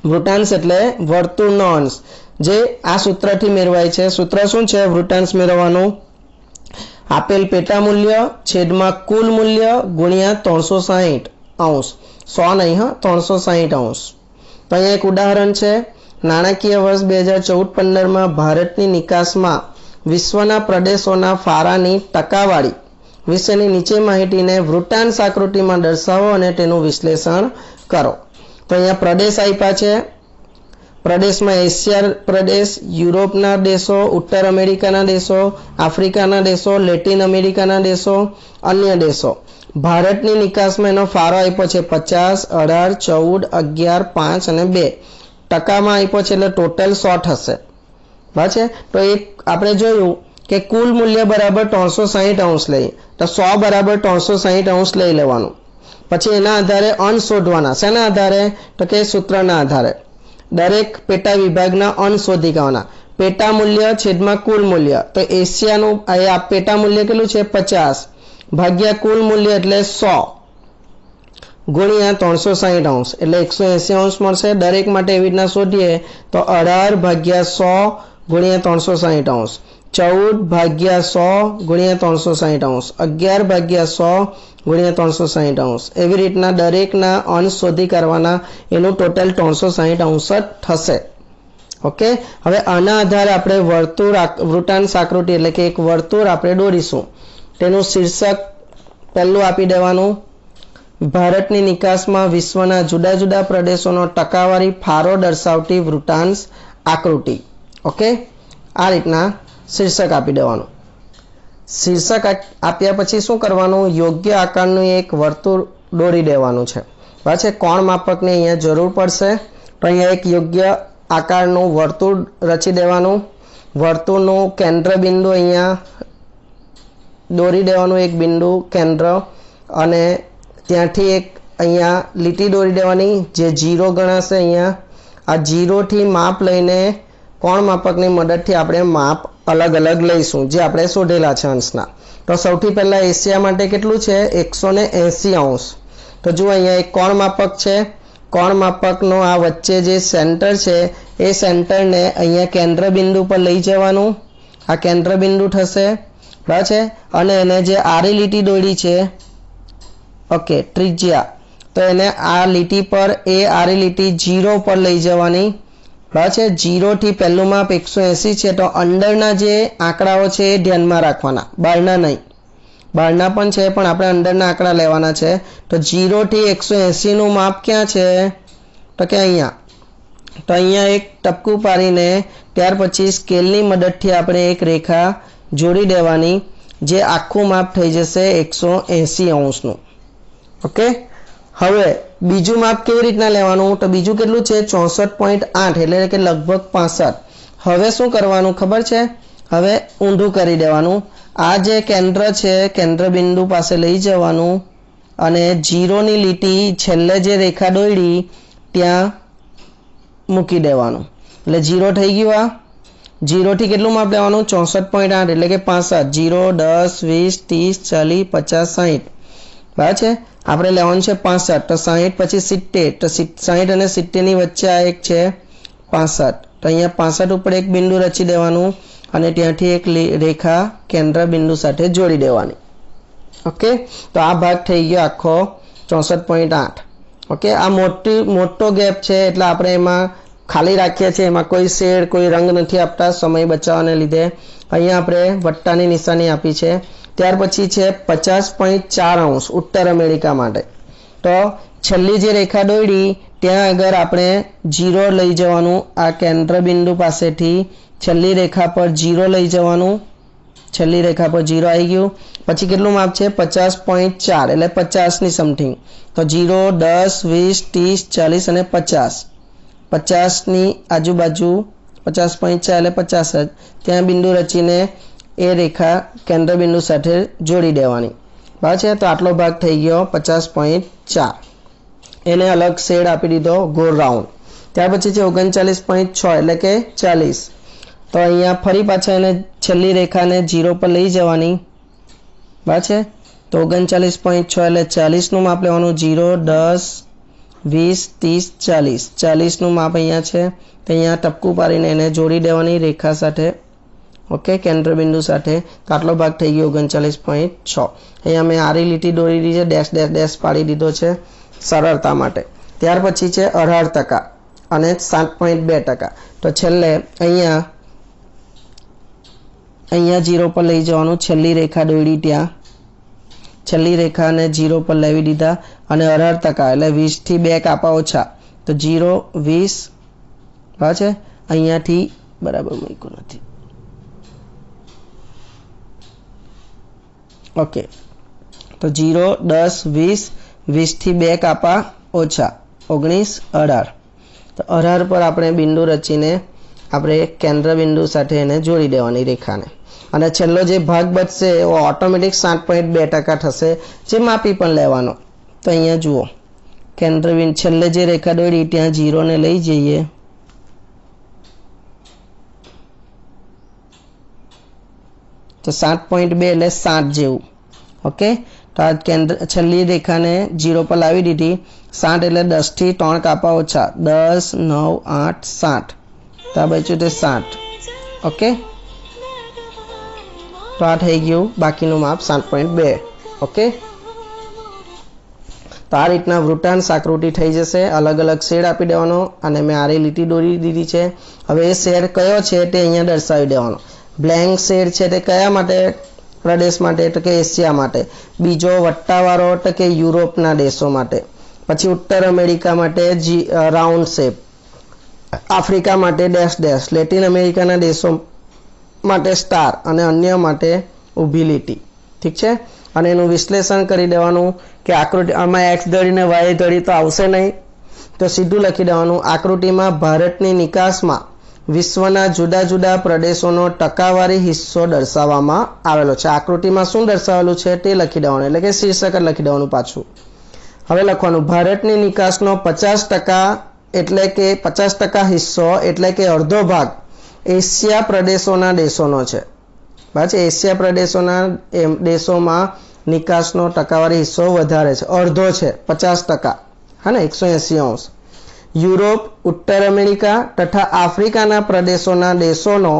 वृत्तांश एटले वर्तुळनो अंश, जे आ सूत्रथी मेळवाय छे। सूत्र शुं छे वृत्तांश मेळवવાનું? आपेल पेटा मूल्य छेदमां कुल मूल्य गुण્યા 360 अंश। 100 नहीं, हाँ, 360 अंश। तो अहींया एक उदाहरण छे। नाણાકીય वर्ष 2014-15 में भारतनी निकासमां विश्वना प्रदेशोना फारानी टकावारी विशेनी नीचे माहितीने वृत्तांश आकृतिमां दर्शावो अने तेनुं विश्लेषण करो। तो अहींया प्रदेश आप्या छे। प्रदेशमां एशिया प्रदेश, यूरोपना देशों, उत्तर अमेरिकाना देशों, आफ्रिकाना देशों, लेटिन अमेरिकाना देशों, अन्य देशों। भारतनी निकासमां एनो फारो आप्यो छे 50, 18, 14, 11, 5 અને 2 टकामां आप्यो छे એટલે टोटल 100 થશે। બરાબર છે। તો એક આપણે જોયું કે કુલ મૂલ્ય બરાબર 360 અંશ લઈએ તો 100 બરાબર 360 અંશ લઈ લેવાનું। પછી એના આધારે અંશ શોધવાના। શેના આધારે? તો કે સૂત્રના આધારે દરેક પેટા વિભાગના અંશ શોધી કાઢવાના। પેટા મૂલ્ય છેદમાં કુલ મૂલ્ય। તો એશિયાનું આ પેટા મૂલ્ય કેટલું છે? 50 भाग्या कुल मूल्य एटले 100 गुणिया 360 अंश एटले 180 अंश मळशे। दरेक माटे एवी रीतना शोधीए तो 18 भाग्या 100 गुणिया 360 अंश, 14 भाग्या 100 गुणिया 360 अंश, 11 भाग्या 100 गुणिया 360 अंश। एवी रीतना दरेकना अंश शोधी काढवाना, एनुं टोटल 360 अंश ज थशे। ओके, हवे आना आधारे आपणे वर्तुळ वृत्तांश आकृति एटले के एक वर्तुळ आपणे दોરીશું। तेनुं शीर्षक पहेલું आपी देवानुं, भारतनी निकासमां विश्वना जुदा जुदा प्रदेशोनो टकावारी फारो दर्शावती वृत्तांश आकृति। ओके, आ रीतना शीर्षक आपी देवानुं। शीर्षक आप्या पछी शुं करवानुं, योग्य आकारनुं एक वर्तुळ દોરી देवानुं छे। पाछे कोण मापकनी अहींया जरूर पड़शे, तो अहींया एक योग्य आकारनुं वर्तुळ रची देवानुं। वर्तुळनुं केंद्र बिंदु अहींया દોરી દેવાનું, એક બિંદુ કેન્દ્ર, અને ત્યાંથી એક અહીંયા લીટી દોરી દેવાની જે 0 ગણાશે। અહીંયા આ 0 થી માપ લઈને કોણ માપકની મદદથી આપણે માપ અલગ અલગ લઈશું જે આપણે શોધેલા છે અંશના। તો સૌથી પહેલા એશિયા માટે કેટલું છે, 180 અંશ। તો જુઓ અહીંયા એક કોણ માપક છે, કોણ માપકનો આ વચ્ચે જે સેન્ટર છે એ સેન્ટરને અહીંયા કેન્દ્ર બિંદુ પર લઈ જવાનું। આ કેન્દ્ર બિંદુ થશે, બરાબર છે। અને એને જે આડી લીટી દોરી છે, ઓકે, ત્રિજ્યા, તો એને આ લીટી પર એ આડી લીટી 0 પર લઈ જવાની, બરાબર છે। 0 થી પહેલું માપ 180 છે, તો અંદરના જે આંકડાઓ છે એ ધ્યાનમાં રાખવાના, બહારના નહીં। બહારના પણ છે પણ આપણે અંદરના આંકડા લેવાના છે। તો 0 થી 180 નું માપ ક્યાં છે, તો કે અહીંયા। તો અહીંયા એક ટપકું પાડીને ત્યાર પછી સ્કેલની મદદથી આપણે એક રેખા જોડી દેવાની જે આખું માપ થઈ જશે 180 અંશનું। ઓકે, હવે બીજું માપ કેવી રીતના લેવાનું, તો બીજું કેટલું છે, 64.8 એટલે કે લગભગ 65। હવે શું કરવાનું ખબર છે, હવે ઊંધું કરી દેવાનું। આ જે કેન્દ્ર છે કેન્દ્ર બિંદુ પાસે લઈ જવાનું અને 0 ની લીટી છેલ્લે જે રેખા દોરી ત્યાં મૂકી દેવાનું, એટલે 0 થઈ ગયું। આ 0 થી કેટલું માપ લેવાનું, 64.8 એટલે કે 65। 0 10 20 30 40 50 60, બરાબર છે। આપણે લેવાનું છે 65, તો 60 પછી 70, તો 60 અને 70 ની વચ્ચે આ એક છે 65, તો અહીંયા 65 ઉપર એક બિંદુ રચી દેવાનું અને ત્યાંથી એક રેખા કેન્દ્ર બિંદુ સાથે જોડી દેવાની। ઓકે, તો આ ભાગ થઈ ગયો આખો 64.8। ઓકે, આ મોટો ગેપ છે એટલે આપણે એમાં ખાલી રાખ્યા છે, એમાં કોઈ શેડ કોઈ રંગ નથી આપતા સમય બચાવવાને લીધે। અહીંયા આપણે વટ્ટાની નિશાની આપી છે। ત્યાર પછી છે 50.4 અંશ ઉત્તર અમેરિકા માટે। તો છેલ્લી જે રેખા દોરી ત્યાં આગળ આપણે 0 લઈ જવાનું, આ કેન્દ્ર બિંદુ પાસેથી છેલ્લી રેખા પર 0 લઈ જવાનું, છેલ્લી રેખા પર 0 આવી ગયું। પછી કેટલું માપ છે, 50.4 એટલે 50 ની સમથિંગ। તો 0 10 20 30 40 અને 50, 50 ની આજુબાજુ 50.4 એટલે 50 જ, ત્યાં બિંદુ રચીને એ રેખા કેન્દ્ર બિંદુ સાથે જોડી દેવાની, બરાબર છે। તો આટલો ભાગ થઈ ગયો 50.4, એને અલગ શેડ આપી દીધો ગોળ રાઉન્ડ। ત્યાર પછી છે 39.6 એટલે કે 40, તો અહીંયા ફરી પાછા એને છેલ્લી રેખાને 0 પર લઈ જવાની, બરાબર છે। તો 39.6 એટલે 40 નું માપ લેવાનું, 0 10 20 30 40, 40 નું માપ અહીંયા છે, તો અહીંયા ટપકું પાડીને એને જોડી દેવાની રેખા સાથે, ઓકે, કેન્દ્ર બિંદુ સાથે। તો આટલો ભાગ થઈ ગયો 39.6। અહીંયા મેં આડી લીટી દોરી દીધી છે, ડેશ ડેશ ડેશ પાડી દીધો છે સરળતા માટે। ત્યાર પછી છે 18% અને 7.2%। તો છેલ્લે અહીંયા 0 પર લઈ જવાનું, છેલ્લી રેખા દોરી ત્યાં છેલ્લી રેખાને 0 પર લાવી દીધા અને 18% એટલે 20 થી 2 કાપા ઓછા, તો 0 20, બરાબર છે। અહીંયાથી બરાબર મૂક્યું નથી, ઓકે, તો 0 10 20, 20 થી 2 કાપા ઓછા 19 18, તો 18 પર આપણે બિંદુ રચીને આપણે કેન્દ્ર બિંદુ સાથે એને જોડી દેવાની રેખાને। અને છેલ્લો જે ભાગ બચશે એ ઓટોમેટિક 7.2% થશે, જે માપી પણ લેવાનો। તો અહીંયા જુઓ કેન્દ્ર બિંદુ છેલ્લે જે રેખા દોરી ત્યાં 0 ને લઈ જઈએ, તો 7.2 એટલે 7 જેવું, ओके तो आ केंद्र छेल्ली रेखा ने 0 पर लावी दीधी 60 એટલે 10 થી 3 કાપા ઓછા 10 9 8 60 तो आ बच्चों ते 60 ओके तो आ થઈ ગયું બાકીનું માપ 7.2 ओके तो आ રીતના વૃત્તાંશ આકૃતિ થઈ જશે अलग अलग શેડ આપી દેવાનો અને મે આરી લીટી દોરી દીધી છે હવે એ શેડ કયો છે તે અહીંયા દર્શાવી દેવાનો બ્લેન્ક શેડ છે તે કયા માટે प्रदेश माटे तो के एशिया माटे बीजो वट्टावाळो तो के यूरोपना देशों माटे पछी उत्तर अमेरिका माटे राउंड शेप आफ्रिका माटे डैश डैश लेटिन अमेरिकाना देशों माटे स्टार अने अन्य माटे ऊभी લીટી ठीक छे अने एनुं विश्लेषण करी देवानुं के आकृति आमां एक्स धरी ने वाय धरी तो आवशे नहीं तो सीधुं लखी देवानुं आकृतिमां भारतनी निकासमां विश्वना जुदा जुदा प्रदेशोनो टकावारी हिस्सो दर्शाववामां आवेलो छे आकृतिमां शुं दर्शावेलुं छे ते लखी देवानुं એટલે કે शीर्षक લખી દેવાનું પાછું હવે લખવાનું ભારતની નિકાસનો 50% એટલે કે 50% हिस्सो એટલે કે અડધો ભાગ એશિયા પ્રદેશોના દેશોનો છે બરાબર એશિયા પ્રદેશોના દેશોમાં નિકાસનો ટકાવારી हिस्सो વધારે છે અડધો છે 50% હા ને 180 यूरोप उत्तर अमेरिका तथा आफ्रिकाना प्रदेशोना देशोनो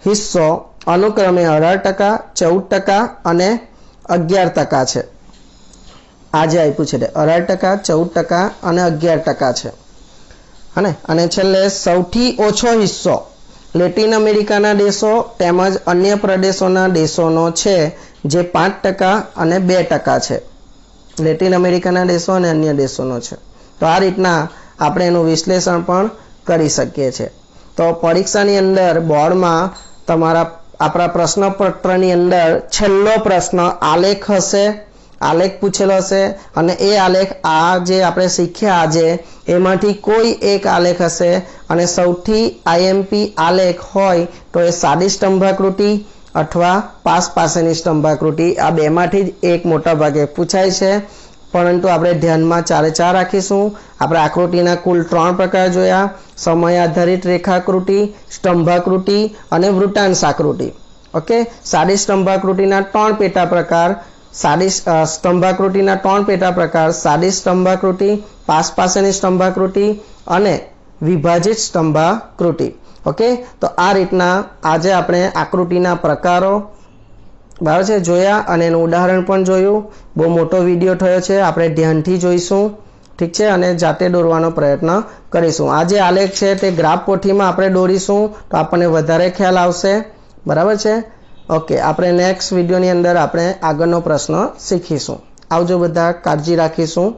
हिस्सो अनुक्रमे 18%, 14% અને 11% છે આજે આપ્યું છે 18%, 14% અને 11% છે હને અને છેલ્લે સૌથી ઓછો હિસ્સો લેટિન અમેરિકાના દેશો તેમજ અન્ય પ્રદેશોના દેશોનો છે જે 5% અને 2% છે લેટિન અમેરિકાના દેશો અને અન્ય દેશોનો છે તો આ રીતના આપણે એનું વિશ્લેષણ પણ કરી શકીએ છીએ તો પરીક્ષાની અંદર બોર્ડમાં તમારા આપણા પ્રશ્નપત્રની અંદર છેલ્લો પ્રશ્ન આલેખ હશે આલેખ પૂછેલો હશે અને એ આલેખ આ જે આપણે શીખ્યા આજે એમાંથી કોઈ એક આલેખ હશે અને સૌથી આઈએમપી આલેખ હોય તો એ સાદી સ્તંભાકૃતિ અથવા પાસ પાસેની સ્તંભાકૃતિ આ બેમાંથી જ એક મોટા ભાગે પૂછાય છે परंतु આપણે ધ્યાનમાં 4 રાખીશું આપણે આકૃતિના કુલ 3 પ્રકાર જોયા સમય આધારિત રેખાકૃતિ સ્તંભાકૃતિ અને વૃત્તાંશ આકૃતિ ઓકે સાદી સ્તંભાકૃતિના 3 પેટા પ્રકાર સાદી સ્તંભાકૃતિના 3 પેટા પ્રકાર સાદી સ્તંભાકૃતિ પાસ પાસેની સ્તંભાકૃતિ અને વિભાજિત સ્તંભાકૃતિ ઓકે તો આ રીતના આજે આપણે આકૃતિના પ્રકારો बराबर है जोया अने एनुं उदाहरण पण जोयुं बहु मोटो विडियो थयो छे आपणे ध्यानथी जोईशुं ठीक छे अने जाते दोरवानो प्रयत्न करीशुं आ जे आलेख छे ते ग्राफ पोथीमां आपणे दोरीशुं तो आपणे वधारे ख्याल आवशे बराबर छे ओके आपणे नेक्स्ट विडियोनी अंदर आपणे आगळनो प्रश्न शीखीशुं आवजो बधा काळजी राखीशुं।